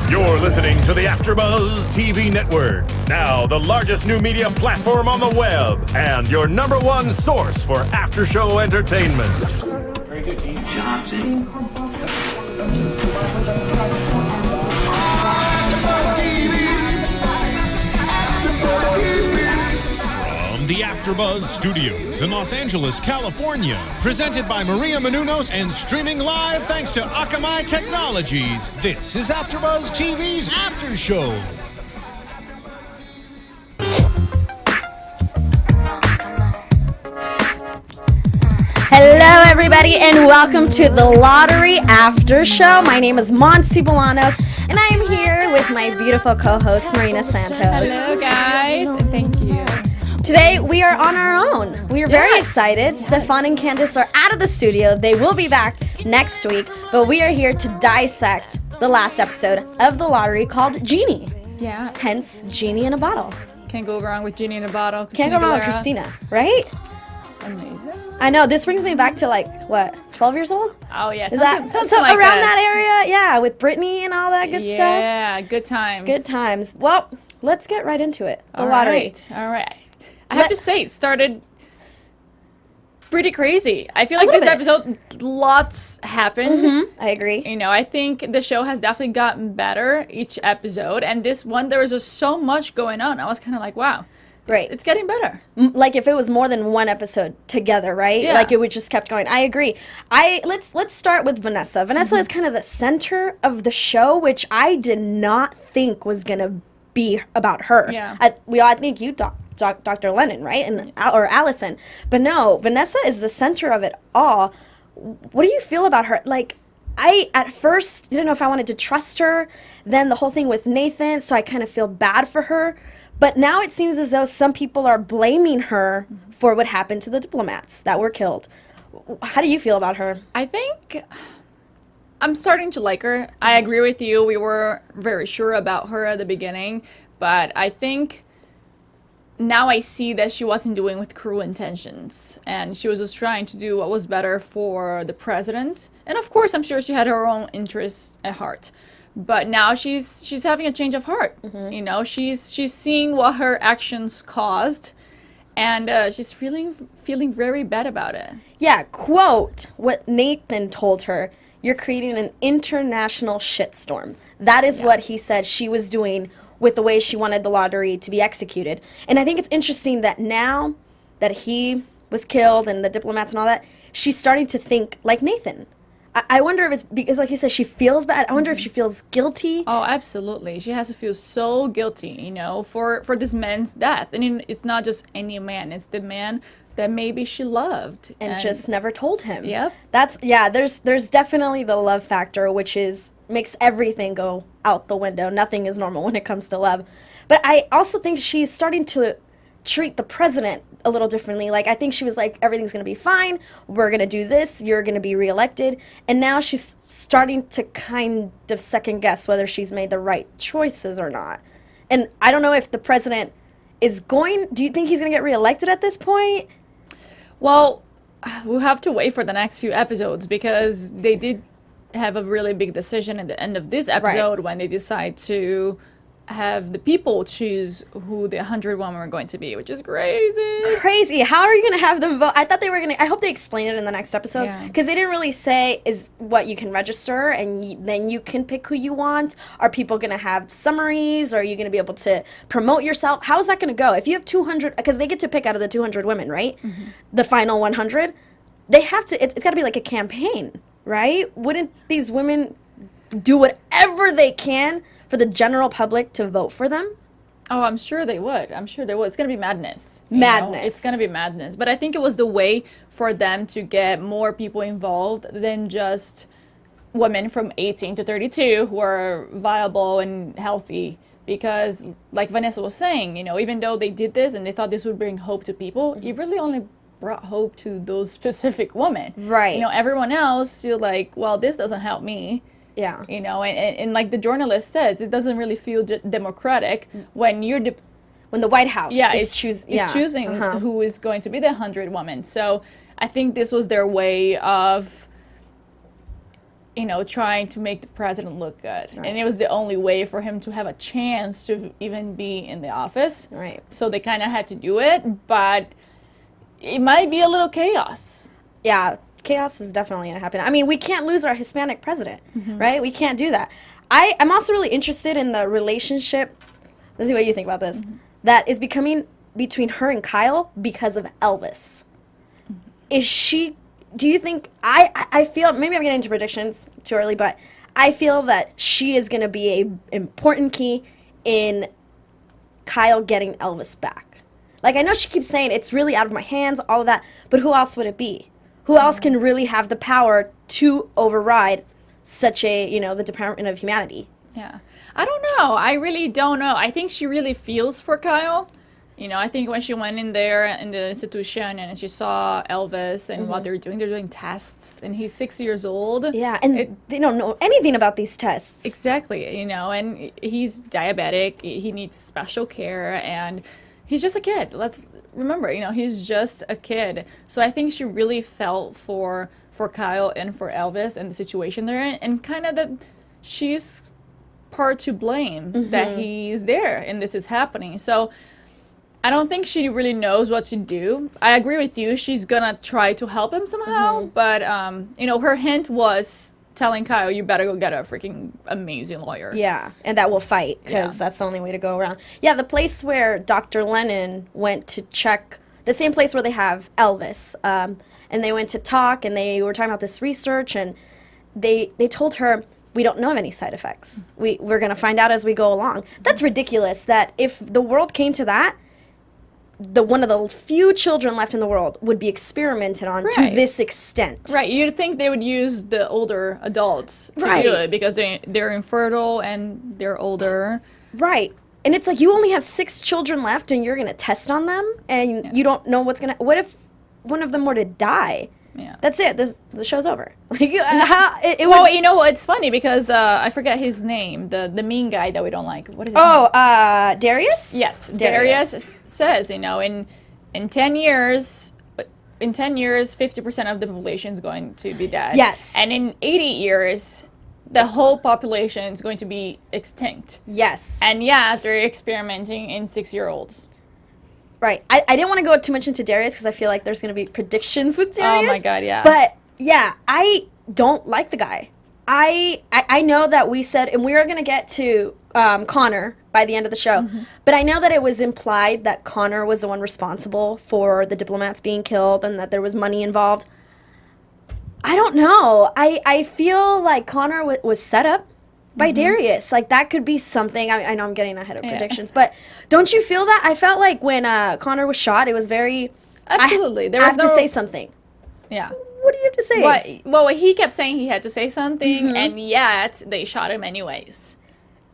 You're listening to the AFTERBUZZ TV network, now the largest new media platform on the web, and your #1 source for after-show entertainment. Very good, Genie. Johnson. From the AFTERBUZZ Studios in Los Angeles, California, presented by Maria Menounos and streaming live thanks to Akamai Technologies, this is AFTERBUZZ TV's After Show. Hello, everybody, and welcome to the Lottery After Show. My name is Monse, Bolanos, and I am here with my beautiful co-host, Marina Santos. Hello, guys. Thank you. Today, we are on our own. We are very excited. Stefan and Candace are out of the studio. They will be back next week, but we are here to dissect the last episode of the lottery called Genie. Yeah. Hence, Genie in a Bottle. Can't go wrong with Genie in a Bottle. Can't go wrong with Christina, right? Amazing. I know, this brings me back to, like, what, 12 years old? Oh, yeah. Is that something like around that area? Yeah, with Britney and all that good stuff. Yeah, good times. Good times. Well, let's get right into it. The lottery. All right. I have to say, it started pretty crazy. I feel like this episode, lots happened. I agree. You know, I think the show has definitely gotten better each episode. And this one, there was just so much going on. I was kind of like, wow. Right. It's getting better. Like if it was more than one episode together, right? Yeah. Like it would just kept going. I agree. Let's start with Vanessa. Vanessa is kind of the center of the show, which I did not think was gonna be about her. Yeah. I think you Dr. Lennon, right? And or Allison. But no, Vanessa is the center of it all. What do you feel about her? Like I at first didn't know if I wanted to trust her. Then the whole thing with Nathan, so I kind of feel bad for her. But now it seems as though some people are blaming her for what happened to the diplomats that were killed. How do you feel about her? I think I'm starting to like her. I agree with you. We were very sure about her at the beginning, but I think now I see that she wasn't doing with cruel intentions, and she was just trying to do what was better for the president. And of course, I'm sure she had her own interests at heart. But now she's having a change of heart. You know, she's seeing what her actions caused, and she's feeling very bad about it. Yeah, quote what Nathan told her, "You're creating an international shitstorm." That is what he said she was doing with the way she wanted the lottery to be executed. And I think it's interesting that now that he was killed and the diplomats and all that, she's starting to think like Nathan. I wonder if it's because, like you said, she feels bad. I wonder if she feels guilty. Oh, absolutely. She has to feel so guilty, you know, for this man's death. And it's not just any man. It's the man that maybe she loved. And just never told him. Yep. There's definitely the love factor, which makes everything go out the window. Nothing is normal when it comes to love. But I also think she's starting to treat the president a little differently. Like, I think she was like, everything's going to be fine. We're going to do this. You're going to be reelected. And now she's starting to kind of second guess whether she's made the right choices or not. And I don't know if the president do you think he's going to get reelected at this point? Well, we'll have to wait for the next few episodes, because they did have a really big decision at the end of this episode when they decide to have the people choose who the 100 women are going to be, which is crazy. How are you going to have them vote? I thought they were going to, I hope they explain it in the next episode, because they didn't really say is what you can register and then you can pick who you want. Are people going to have summaries? Or are you going to be able to promote yourself? How is that going to go? If you have 200, because they get to pick out of the 200 women, right? The final 100, they have to, it's got to be like a campaign, right? Wouldn't these women do whatever they can for the general public to vote for them? Oh, I'm sure they would. It's going to be madness. It's going to be madness. But I think it was the way for them to get more people involved than just women from 18 to 32 who are viable and healthy. Because, like Vanessa was saying, you know, even though they did this and they thought this would bring hope to people, it really only brought hope to those specific women. Right. You know, everyone else, you're like, well, this doesn't help me. Yeah. You know, and like the journalist says, it doesn't really feel democratic when you're when the White House is choosing who is going to be the 100 women. So I think this was their way of trying to make the president look good. Right. And it was the only way for him to have a chance to even be in the office. Right. So they kind of had to do it, but it might be a little chaos. Yeah, chaos is definitely going to happen. I mean, we can't lose our Hispanic president, right? We can't do that. I'm also really interested in the relationship, let's see what you think about this, that is becoming between her and Kyle because of Elvis. Is she... Do you think, I feel, maybe I'm getting into predictions too early, but I feel that she is going to be a important key in Kyle getting Elvis back. Like, I know she keeps saying it's really out of my hands, all of that, but who else would it be? Who else can really have the power to override such a, the Department of Humanity? Yeah. I don't know. I really don't know. I think she really feels for Kyle. I think when she went in there in the institution and she saw Elvis and what they're doing tests, and he's 6 years old. Yeah, and they don't know anything about these tests. Exactly, and he's diabetic, he needs special care, and he's just a kid. Let's remember, he's just a kid. So I think she really felt for Kyle and for Elvis and the situation they're in, and kind of that she's part to blame that he's there and this is happening. So I don't think she really knows what to do. I agree with you. She's gonna try to help him somehow, but her hint was telling Kyle, "You better go get a freaking amazing lawyer." Yeah, and that will fight because that's the only way to go around. Yeah, the place where Dr. Lennon went to check, the same place where they have Elvis, and they went to talk, and they were talking about this research, and they told her, "We don't know of any side effects. We're gonna find out as we go along." That's ridiculous. That if the world came to that, one of the few children left in the world would be experimented on to this extent. Right. You'd think they would use the older adults to do it because they're infertile and they're older. Right. And it's like you only have 6 children left and you're going to test on them and you don't know what's going to... What if one of them were to die? Yeah. That's it. The show's over. Like, it's funny because I forget his name, the mean guy that we don't like. What is his name? Darius? Yes, Darius says, in 10 years, 50% of the population is going to be dead. Yes. And in 80 years, the whole population is going to be extinct. Yes. And they're experimenting in 6-year-olds. Right. I didn't want to go too much into Darius because I feel like there's going to be predictions with Darius. Oh, my God, yeah. But, yeah, I don't like the guy. I know that we said, and we are going to get to Connor by the end of the show, but I know that it was implied that Connor was the one responsible for the diplomats being killed and that there was money involved. I don't know. I feel like Connor was set up by Darius. Like, that could be something. I know I'm getting ahead of predictions, but don't you feel that? I felt like when Connor was shot, it was very... Absolutely. I have to say something. Yeah. What do you have to say? Well, he kept saying he had to say something, and yet they shot him anyways.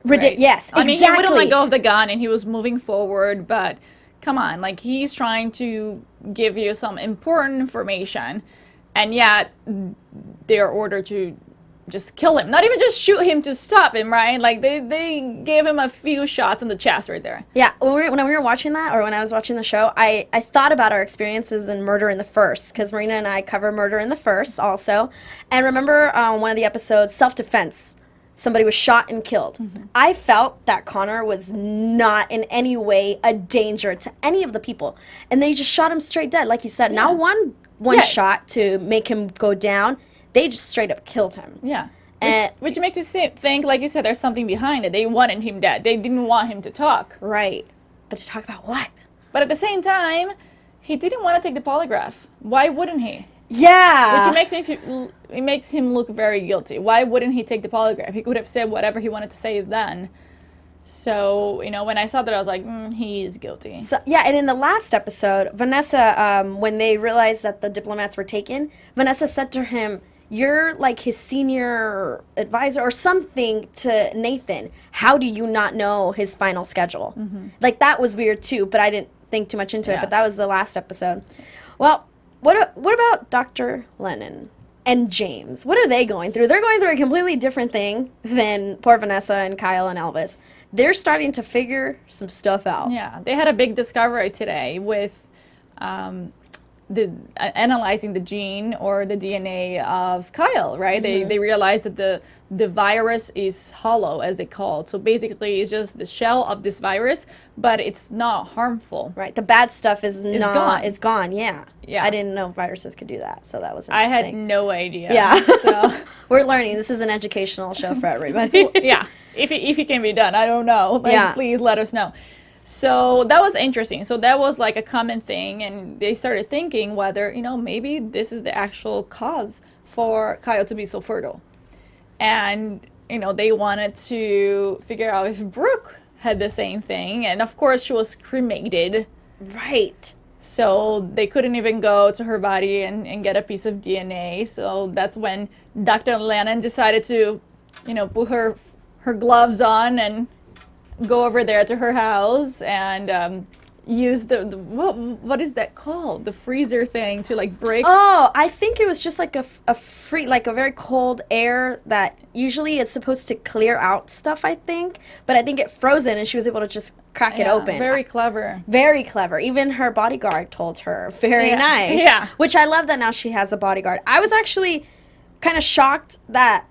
Right? Yes, exactly. I mean, he wouldn't let go of the gun, and he was moving forward, but come on. Like, he's trying to give you some important information, and yet they're ordered to just kill him. Not even just shoot him to stop him, right? Like, they gave him a few shots in the chest right there. Yeah, when we were watching that, or when I was watching the show, I thought about our experiences in Murder in the First, because Marina and I cover Murder in the First also. And remember one of the episodes, Self-Defense, somebody was shot and killed. I felt that Connor was not in any way a danger to any of the people. And they just shot him straight dead, like you said. Not one shot to make him go down. They just straight up killed him. Yeah. Which makes me think, like you said, there's something behind it. They wanted him dead. They didn't want him to talk. Right. But to talk about what? But at the same time, he didn't want to take the polygraph. Why wouldn't he? Yeah. Which makes him look very guilty. Why wouldn't he take the polygraph? He could have said whatever he wanted to say then. So, when I saw that, I was like, he is guilty. So, yeah, and in the last episode, Vanessa, when they realized that the diplomats were taken, Vanessa said to him, "You're like his senior advisor or something to Nathan. How do you not know his final schedule?" Like, that was weird too, but I didn't think too much into it. But that was the last episode. Well, what about Dr. Lennon and James? What are they going through? They're going through a completely different thing than poor Vanessa and Kyle and Elvis. They're starting to figure some stuff out. Yeah, they had a big discovery today with analyzing the gene or the DNA of Kyle, right? They realized that the virus is hollow, as they call it. So basically, it's just the shell of this virus, but it's not harmful. Right. The bad stuff is gone. It's gone. Yeah. Yeah. I didn't know viruses could do that, so that was I interesting. had no idea. Yeah. So We're learning. This is an educational show for everybody. yeah, if it can be done, I don't know. Like, Yeah. please let us know. So that was interesting. So that was like a common thing, and they started thinking whether, maybe this is the actual cause for Kyle to be so fertile. And, they wanted to figure out if Brooke had the same thing. And of course, she was cremated. Right. So they couldn't even go to her body and get a piece of DNA. So that's when Dr. Lennon decided to, put her gloves on and go over there to her house and use the what is that called? The freezer thing to like break. Oh, I think it was just like a very cold air that usually is supposed to clear out stuff, I think. But I think it frozen and she was able to just crack it open. Very clever. Very clever. Even her bodyguard told her. Very nice. Yeah. Which I love that now she has a bodyguard. I was actually kind of shocked that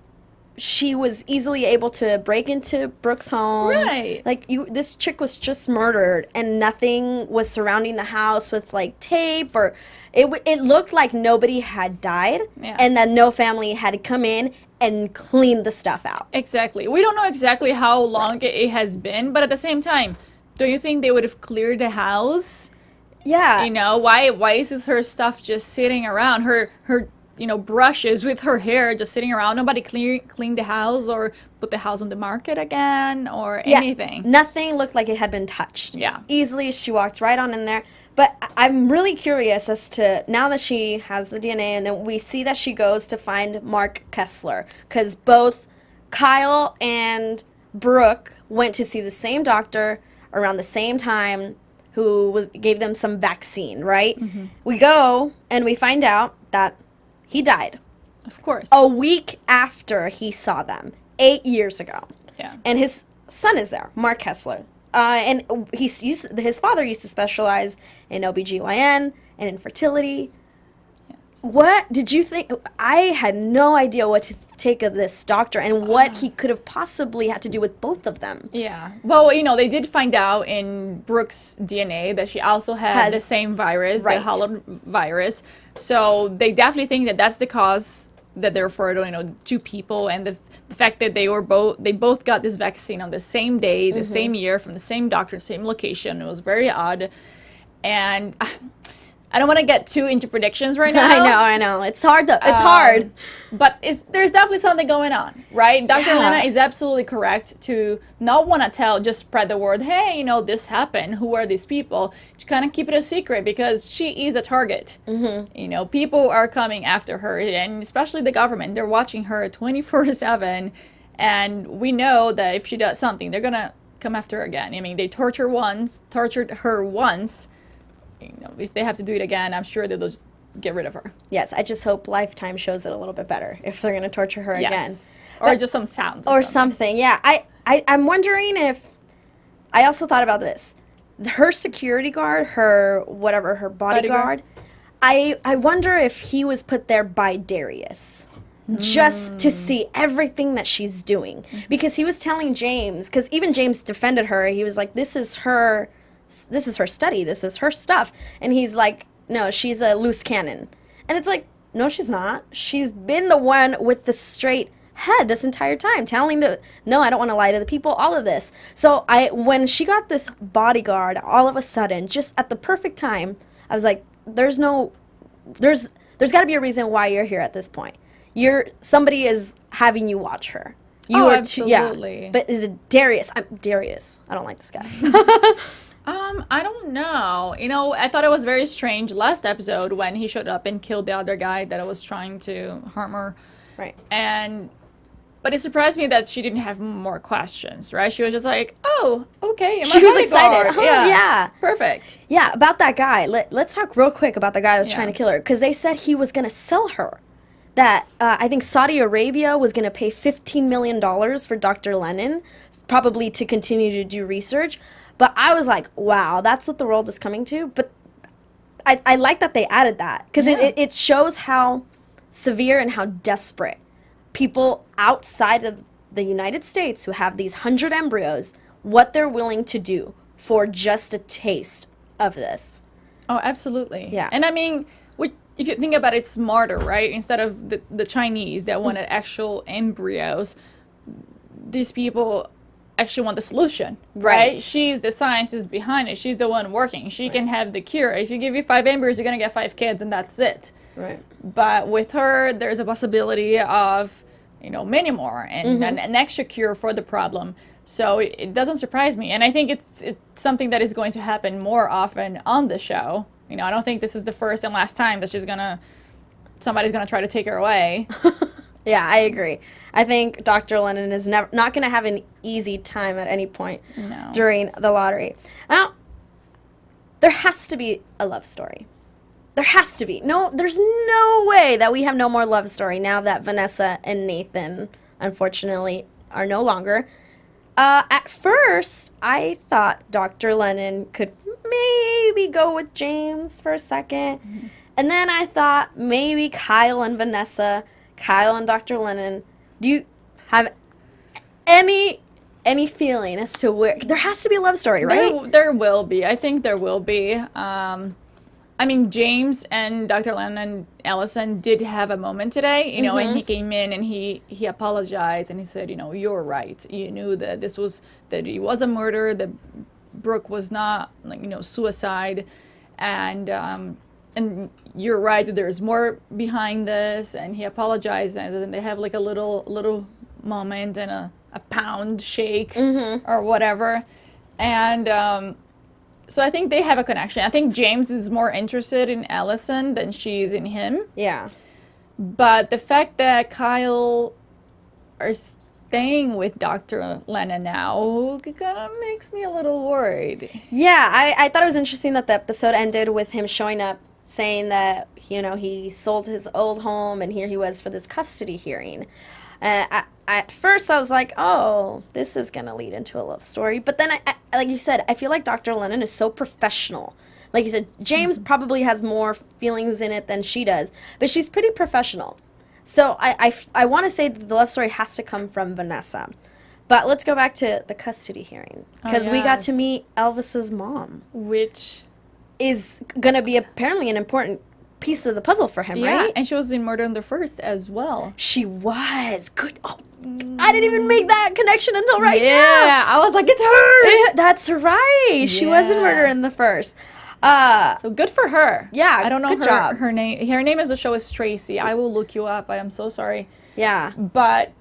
she was easily able to break into Brooke's home. Right. Like, this chick was just murdered and nothing was surrounding the house with like tape or it looked like nobody had died and that no family had come in and cleaned the stuff out. Exactly. We don't know exactly how long it has been, but at the same time, don't you think they would have cleared the house? Yeah. Why is her stuff just sitting around? Her brushes with her hair just sitting around. Nobody cleaned the house or put the house on the market again or anything. Nothing looked like it had been touched. Yeah. Easily, she walked right on in there. But I'm really curious as to, now that she has the DNA, and then we see that she goes to find Mark Kessler, because both Kyle and Brooke went to see the same doctor around the same time who gave them some vaccine, right? Mm-hmm. We go, and we find out that he died. Of course. A week after he saw them, 8 years ago. Yeah. And his son is there, Mark Kessler. And his father used to specialize in OBGYN and infertility. Yes. What did you think? I had no idea what to take of this doctor and what he could have possibly had to do with both of them. Yeah. Well, they did find out in Brooke's DNA that she also had the same virus, the hollow virus. So they definitely think that that's the cause that they're fertile, two people, and the fact that they both got this vaccine on the same day, the same year, from the same doctor, same location. It was very odd. And I don't want to get too into predictions right now. I know. It's hard though. It's hard. But there's definitely something going on, right? Dr. Lena is absolutely correct to not want to just spread the word, hey, this happened. Who are these people? To kind of keep it a secret because she is a target. Mm-hmm. People are coming after her, and especially the government. They're watching her 24/7, and we know that if she does something, they're going to come after her again. I mean, they tortured her once. If they have to do it again, I'm sure they'll just get rid of her. Yes, I just hope Lifetime shows it a little bit better if they're going to torture her again. Or just some sound. Or something, yeah. I'm wondering if... I also thought about this. Her security guard, her bodyguard, I wonder if he was put there by Darius. Just to see everything that she's doing. Because he was telling James, because even James defended her, he was like, this is her study, this is her stuff. And he's like, no, she's a loose cannon. And it's like, no, she's not. She's been the one with the straight head this entire time, telling no, I don't want to lie to the people, all of this. So when she got this bodyguard, all of a sudden, just at the perfect time, I was like, there's got to be a reason why you're here at this point. Somebody is having you watch her. Absolutely. But is it Darius? Darius. I don't like this guy. I don't know. I thought it was very strange last episode when he showed up and killed the other guy that was trying to harm her. Right. But it surprised me that she didn't have more questions, right? She was just like, oh, okay. She was excited. Oh, yeah. Perfect. Yeah, about that guy. Let's talk real quick about the guy who was trying to kill her. Because they said he was going to sell her. That I think Saudi Arabia was going to pay $15 million for Dr. Lennon, probably to continue to do research. But I was like, wow, that's what the world is coming to. But I like that they added that because it shows how severe and how desperate people outside of the United States who have these 100 embryos, what they're willing to do for just a taste of this. Oh, absolutely. Yeah. And I mean, if you think about it, it's smarter, right? Instead of the Chinese that wanted actual embryos, these people actually want the solution, right? She's the scientist behind it. She's the one working. She can have the cure. If you give you 5 embryos, you're going to get 5 kids, and that's it. Right. But with her, there's a possibility of, many more and an extra cure for the problem. So it doesn't surprise me. And I think it's something that is going to happen more often on the show. I don't think this is the first and last time that somebody's going to try to take her away. Yeah, I agree. I think Dr. Lennon is not going to have an easy time at any point during the lottery. Now, there has to be a love story. There has to be. No, there's no way that we have no more love story now that Vanessa and Nathan, unfortunately, are no longer. At first, I thought Dr. Lennon could maybe go with James for a second. Mm-hmm. And then I thought maybe Kyle and Vanessa, Kyle and Dr. Lennon. Do you have any feeling as to where there has to be a love story, right? There will be. I think there will be. I mean, James and Dr. Lennon and Allison did have a moment today, and he came in and he apologized and he said, you're right. You knew that that it was a murder, that Brooke was not suicide, and you're right that there's more behind this, and he apologized, and then they have like a little moment and a pound shake or whatever, and so I think they have a connection. I think James is more interested in Allison than she's in him. Yeah. But the fact that Kyle are staying with Dr. Lennon now kind of makes me a little worried. Yeah, I thought it was interesting that the episode ended with him showing up saying that, he sold his old home and here he was for this custody hearing. At first, I was like, oh, this is going to lead into a love story. But then, I like you said, I feel like Dr. Lennon is so professional. Like you said, James probably has more feelings in it than she does. But she's pretty professional. So I want to say that the love story has to come from Vanessa. But let's go back to the custody hearing. Because we got to meet Elvis's mom. Which is going to be apparently an important piece of the puzzle for him, right? And she was in Murder on the First as well. She was. Good. Oh, I didn't even make that connection until right now. Yeah, I was like, it's her. That's right. She was in Murder in the First. So good for her. Yeah, I don't know good job. her name. Her name in the show is Tracy. I will look you up. I am so sorry. Yeah. But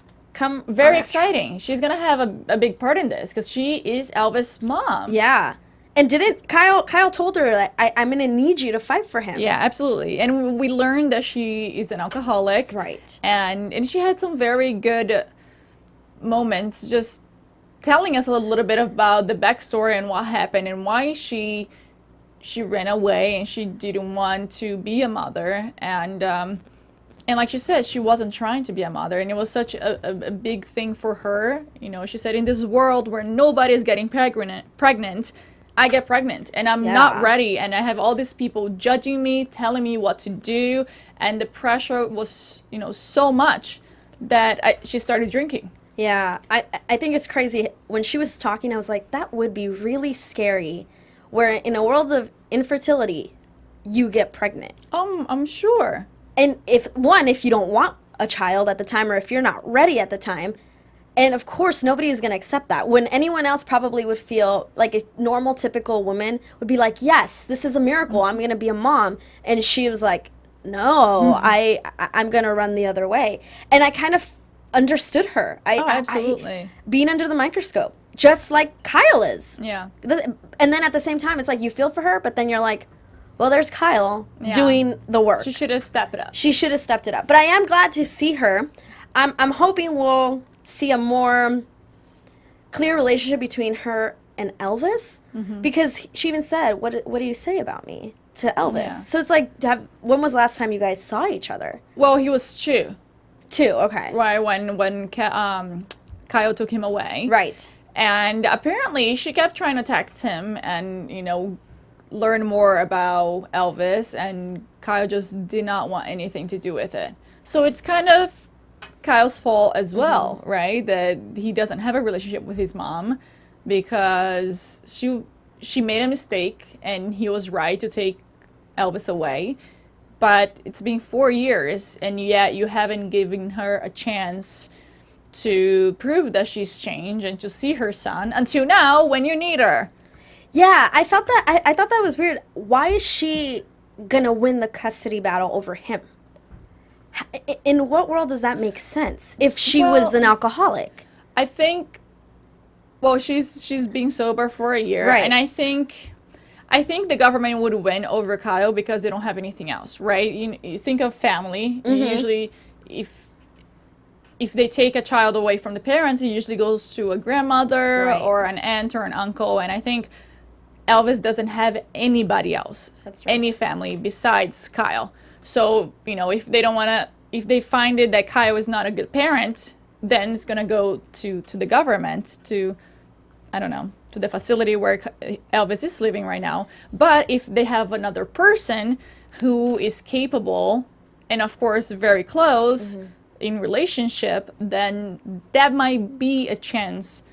very exciting. She's going to have a big part in this because she is Elvis' mom. Yeah. And didn't Kyle told her that I'm going to need you to fight for him. Yeah, absolutely. And we learned that she is an alcoholic. Right. And she had some very good moments just telling us a little bit about the backstory and what happened and why she ran away and she didn't want to be a mother. And like she said, she wasn't trying to be a mother. And it was such a big thing for her. She said, in this world where nobody is getting pregnant, I get pregnant and I'm not ready, and I have all these people judging me, telling me what to do, and the pressure was, so much that she started drinking. Yeah, I think it's crazy. When she was talking, I was like, that would be really scary, where in a world of infertility, you get pregnant. I'm sure. And if you don't want a child at the time, or if you're not ready at the time, and of course, nobody is going to accept that. When anyone else probably would feel like a normal, typical woman would be like, yes, this is a miracle. I'm going to be a mom. And she was like, no, I'm going to run the other way. And I kind of understood her. Absolutely. Being under the microscope, just like Kyle is. Yeah. And then at the same time, it's like you feel for her, but then you're like, well, there's Kyle doing the work. She should have stepped it up. She should have stepped it up. But I am glad to see her. I'm hoping we'll see a more clear relationship between her and Elvis, because she even said, what do you say about me to Elvis? Yeah. So it's like, when was the last time you guys saw each other? Well, he was two. Okay. Right, when Kyle took him away. Right. And apparently she kept trying to text him and, learn more about Elvis, and Kyle just did not want anything to do with it. So it's kind of Kyle's fault as well, right? That he doesn't have a relationship with his mom because she made a mistake and he was right to take Elvis away. But it's been 4 years and yet you haven't given her a chance to prove that she's changed and to see her son until now when you need her. Yeah, I thought that was weird. Why is she gonna win the custody battle over him? In what world does that make sense? If she was an alcoholic, I think. Well, she's been sober for a year, right? And I think the government would win over Kyle because they don't have anything else, right? You think of family. Usually, if they take a child away from the parents, it usually goes to a grandmother or an aunt or an uncle, and I think Elvis doesn't have anybody else, any family besides Kyle. So, if they find it that Kyle is not a good parent, then it's going to go to the government, to the facility where Elvis is living right now. But if they have another person who is capable and, of course, very close in relationship, then that might be a chance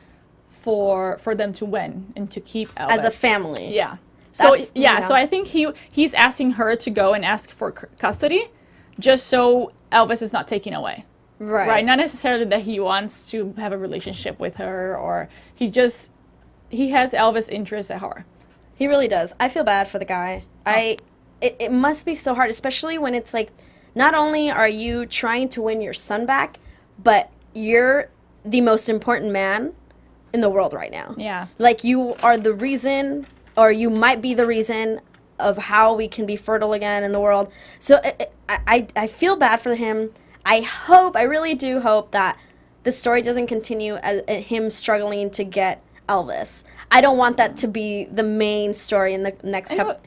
for them to win and to keep Elvis. As a family. Yeah. So so I think he's asking her to go and ask for custody just so Elvis is not taken away. Right. Not necessarily that he wants to have a relationship with her, or he has Elvis' interest at heart. He really does. I feel bad for the guy. It must be so hard, especially when it's like, not only are you trying to win your son back, but you're the most important man in the world right now. Yeah. Like, you are the reason, or you might be the reason of how we can be fertile again in the world. So I feel bad for him. I really do hope that the story doesn't continue as him struggling to get Elvis. I don't want that to be the main story in the next couple.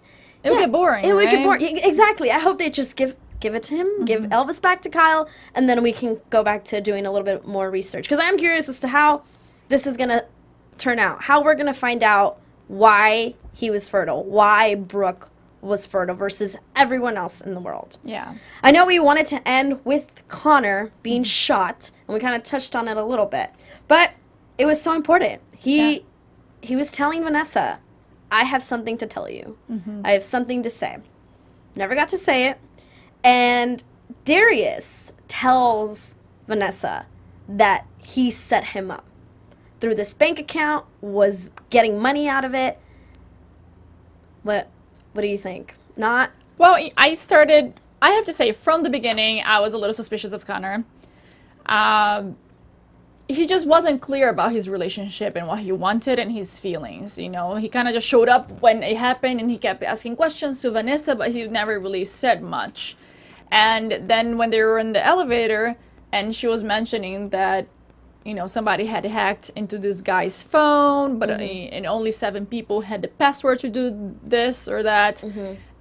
It would get boring. It would get boring. Exactly. I hope they just give it to him, give Elvis back to Kyle, and then we can go back to doing a little bit more research. Because I'm curious as to how this is going to turn out, how we're going to find out why he was fertile, why Brooke was fertile versus everyone else in the world. Yeah. I know we wanted to end with Connor being shot, and we kind of touched on it a little bit, but it was so important. He was telling Vanessa, I have something to tell you. I have something to say. Never got to say it. And Darius tells Vanessa that he set him up through this bank account, was getting money out of it. What do you think? Not? Well, I have to say, from the beginning, I was a little suspicious of Connor. He just wasn't clear about his relationship and what he wanted and his feelings, He kind of just showed up when it happened and he kept asking questions to Vanessa, but he never really said much. And then when they were in the elevator and she was mentioning that, somebody had hacked into this guy's phone, but and only 7 people had the password to do this or that.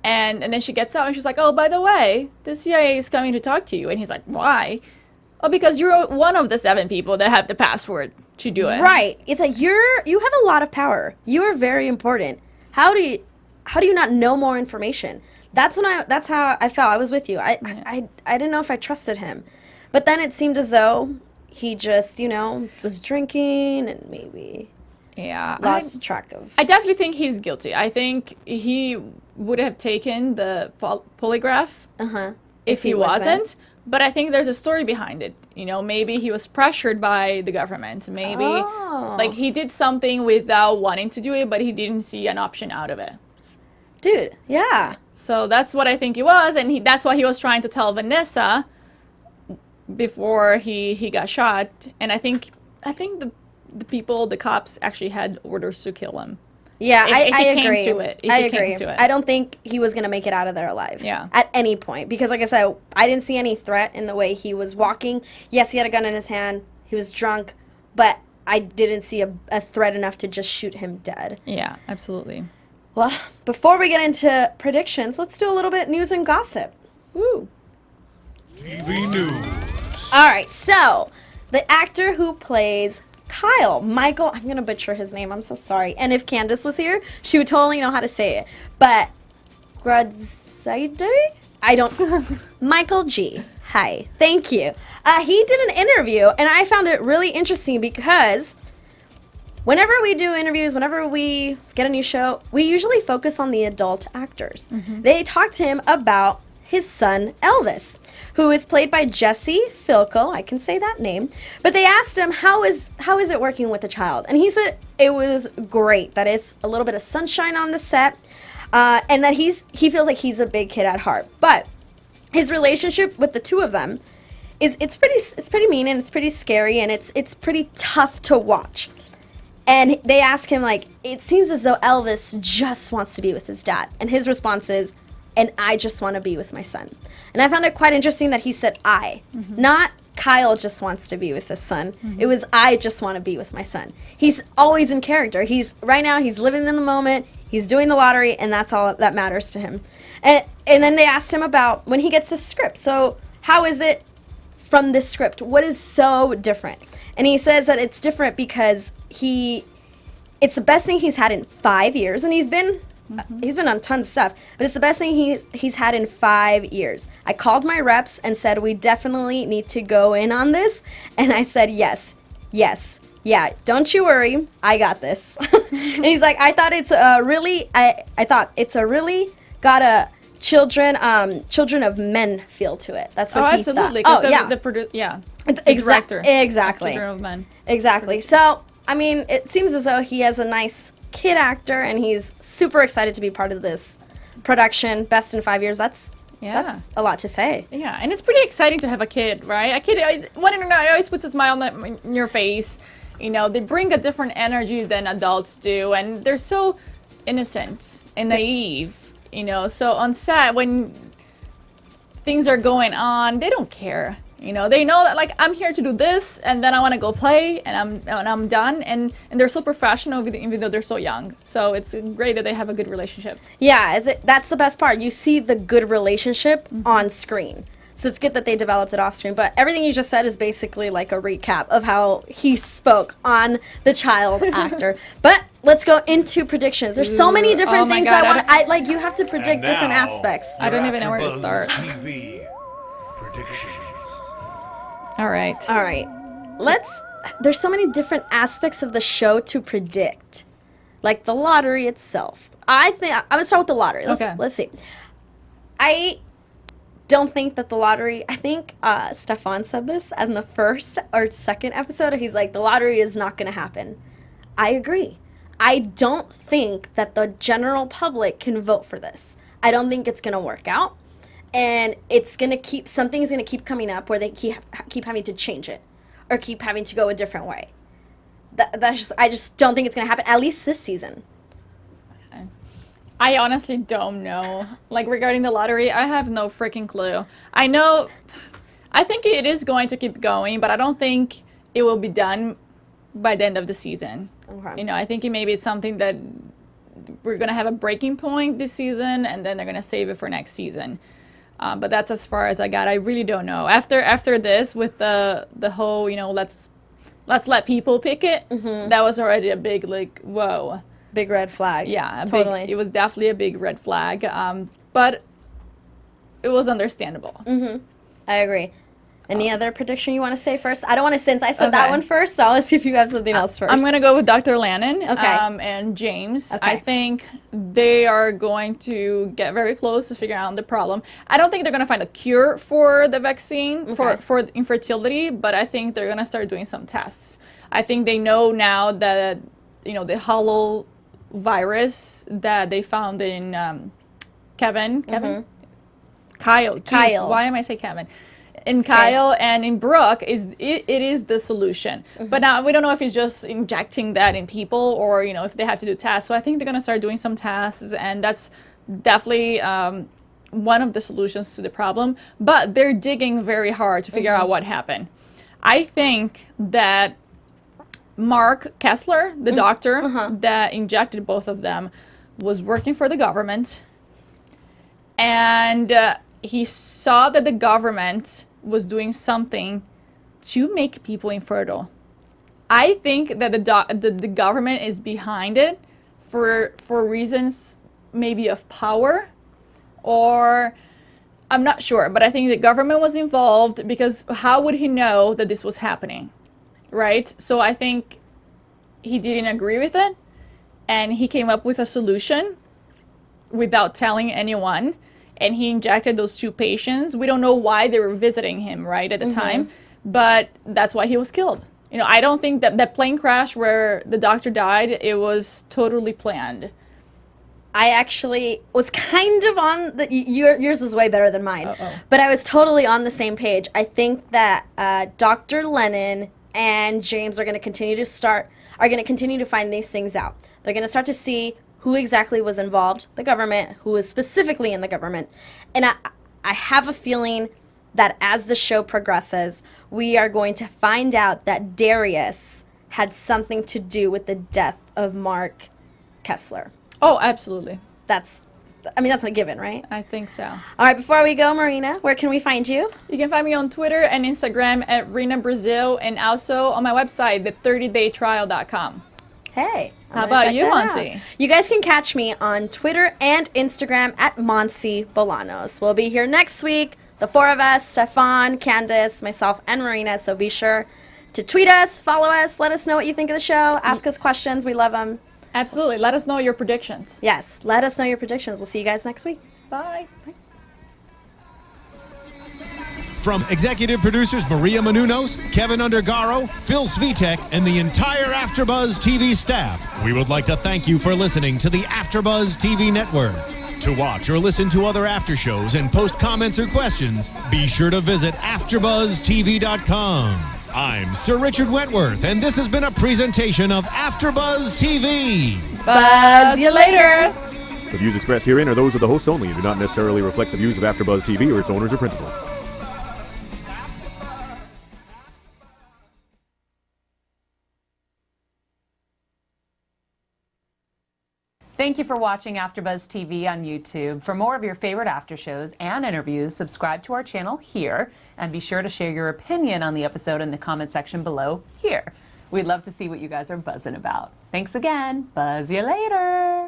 And then she gets out and she's like, oh, by the way, the CIA is coming to talk to you. And he's like, why? Oh, because you're one of the 7 people that have the password to do it. Right. It's like you have a lot of power. You are very important. How do you not know more information? That's how I felt. I was with you. I didn't know if I trusted him. But then it seemed as though he just, was drinking and maybe lost track of. I definitely think he's guilty. I think he would have taken the polygraph if he wasn't. But I think there's a story behind it. Maybe he was pressured by the government. Maybe like he did something without wanting to do it, but he didn't see an option out of it. Dude, yeah. So that's what I think it was, and that's what he was trying to tell Vanessa before he got shot. And I think the cops actually had orders to kill him. Yeah, I agree. I agree. I don't think he was going to make it out of there alive. Yeah. At any point. Because like I said, I didn't see any threat in the way he was walking. Yes, he had a gun in his hand. He was drunk. But I didn't see a threat enough to just shoot him dead. Yeah, absolutely. Well, before we get into predictions, let's do a little bit news and gossip. Woo. TV news. All right, so the actor who plays Kyle. Michael, I'm going to butcher his name. I'm so sorry. And if Candace was here, she would totally know how to say it. But Gradzide? I don't. Michael G. Hi. Thank you. He did an interview, and I found it really interesting because whenever we do interviews, whenever we get a new show, we usually focus on the adult actors. They talked to him about his son, Elvis, who is played by Jesse Filko. I can say that name. But they asked him, how is it working with the child? And he said it was great, that it's a little bit of sunshine on the set, and that he feels like he's a big kid at heart. But his relationship with the two of them it's pretty mean, and it's pretty scary, and it's pretty tough to watch. And they ask him, like, it seems as though Elvis just wants to be with his dad. And his response is, and I just want to be with my son. And I found it quite interesting that he said I, not Kyle just wants to be with his son. It was I just want to be with my son. He's always in character. Right now he's living in the moment. He's doing the lottery, and that's all that matters to him. And then they asked him about when he gets the script. So how is it from this script? What is so different? And he says that it's different because it's the best thing he's had in 5 years, and he's been on tons of stuff, but it's the best thing he's had in 5 years. I called my reps and said, we definitely need to go in on this, and I said, yes, yeah, don't you worry, I got this. And he's like, I thought it's a really got a children of men feel to it. That's what he absolutely, thought. The director. Exactly. Children of Men. Exactly. So, I mean, it seems as though he has a nice kid actor, and he's super excited to be part of this production. Best in 5 years. That's a lot to say. Yeah, and it's pretty exciting to have a kid, right? A kid always puts a smile on your face. You know, they bring a different energy than adults do, and they're so innocent and naive. You know, so on set when things are going on, they don't care. You know, they know that, like, I'm here to do this, and then I want to go play, and I'm done. And they're so professional, even though they're so young. So it's great that they have a good relationship. Yeah, that's the best part. You see the good relationship on screen. So it's good that they developed it off screen. But everything you just said is basically like a recap of how he spoke on the child actor. But let's go into predictions. There's so many different things you have to predict different aspects. I don't even know where to start. TV predictions. All right. There's so many different aspects of the show to predict. Like the lottery itself. I'm going to start with the lottery. Let's see. I don't think that the lottery, I think Stefan said this in the first or second episode. He's like, the lottery is not going to happen. I agree. I don't think that the general public can vote for this. I don't think it's going to work out. And something's going to keep coming up where they keep having to change it or keep having to go a different way. I just don't think it's going to happen, at least this season. I honestly don't know. Like, regarding the lottery, I have no freaking clue. I think it is going to keep going, but I don't think it will be done by the end of the season. Okay. You know, I think maybe it's something that we're going to have a breaking point this season, and then they're going to save it for next season. But that's as far as I got. I really don't know. After this, with the whole, you know, let's let people pick it, that was already a big, like, whoa. Big red flag. Yeah, totally. It was definitely a big red flag, but it was understandable. I agree. Any other prediction you want to say first? I don't want to, since I said that one first, so I'll see if you have something else first. I'm going to go with Dr. Lannon Okay. And James. Okay. I think they are going to get very close to figuring out the problem. I don't think they're going to find a cure for the vaccine for infertility, but I think they're going to start doing some tests. I think they know now that, you know, the hollow virus that they found in Kyle. Jeez, why am I saying Kevin? In Kyle and in Brooke, it is the solution. But now we don't know if he's just injecting that in people or, you know, if they have to do tests. So I think they're going to start doing some tests, and that's definitely one of the solutions to the problem. But they're digging very hard to figure out what happened. I think that Mark Kessler, the doctor that injected both of them, was working for the government, and he saw that the government was doing something to make people infertile. I think that the government is behind it for reasons maybe of power, or I'm not sure, but I think the government was involved because how would he know that this was happening, right? So I think he didn't agree with it, and he came up with a solution without telling anyone, and he injected those 2 patients. We don't know why they were visiting him, right, at the time, but that's why he was killed. You know, I don't think that plane crash where the doctor died, it was totally planned. I actually was kind of on the yours was way better than mine, but I was totally on the same page. I think that Dr. Lennon and James are going to continue to find these things out. They're going to start to see who exactly was involved, the government, who was specifically in the government, and I have a feeling that as the show progresses, we are going to find out that Darius had something to do with the death of Mark Kessler. Oh, absolutely. That's a given, right? I think so. All right, before we go, Marina, where can we find you? You can find me on Twitter and Instagram at Rina Brazil, and also on my website, the30daytrial.com. Hey. How about you, Monse? You guys can catch me on Twitter and Instagram at Monse Bolanos. We'll be here next week, the 4 of us, Stefan, Candace, myself, and Marina, so be sure to tweet us, follow us, let us know what you think of the show, ask us questions, we love them. Absolutely. Let us know your predictions. Yes, let us know your predictions. We'll see you guys next week. Bye. From executive producers Maria Menounos, Kevin Undergaro, Phil Svitek, and the entire AfterBuzz TV staff, we would like to thank you for listening to the AfterBuzz TV network. To watch or listen to other after shows and post comments or questions, be sure to visit AfterBuzzTV.com. I'm Sir Richard Wentworth, and this has been a presentation of AfterBuzz TV. Buzz you later. The views expressed herein are those of the hosts only and do not necessarily reflect the views of AfterBuzz TV or its owners or principals. Thank you for watching AfterBuzz TV on YouTube. For more of your favorite after shows and interviews, subscribe to our channel here, and be sure to share your opinion on the episode in the comment section below here. We'd love to see what you guys are buzzing about. Thanks again. Buzz you later.